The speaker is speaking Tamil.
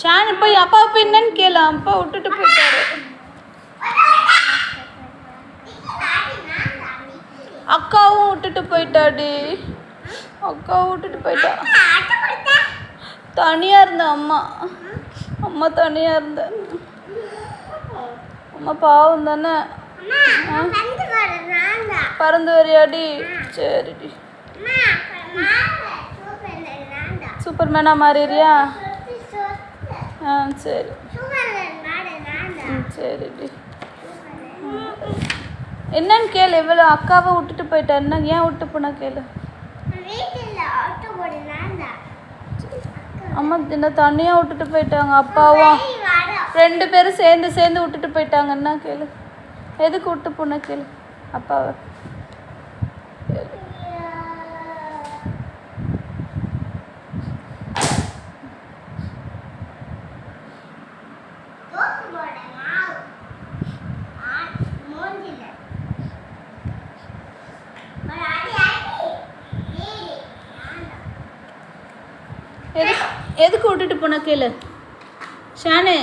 ஷானு போய் அப்பா போய் என்னன்னு கேளு. அப்பா விட்டுட்டு போயிட்டாரு. அக்காவும் விட்டுட்டு போயிட்டாடி. அக்காவும் விட்டுட்டு போயிட்டா. தனியாக இருந்தேன். அம்மா தனியாக இருந்தேன். அம்மா பாவம் தானே. பறந்து வரியாடி. சரிடி. சூப்பர்மேனா மாறிறியா? சரி. சரிடி. என்னன்னு கேளு. எவ்வளோ அக்காவை விட்டுட்டு போயிட்டாருன்னா ஏன் விட்டு போனா கேளு. அம்மா என்ன தனியாக விட்டுட்டு போயிட்டாங்க. அப்பாவும் 2 பேரும் சேர்ந்து விட்டுட்டு போயிட்டாங்கன்னா கேளு. எதுக்கு விட்டு போன கேளு அப்பாவை. எதுக்கு விட்டுட்டு போன கேளு ஷானு.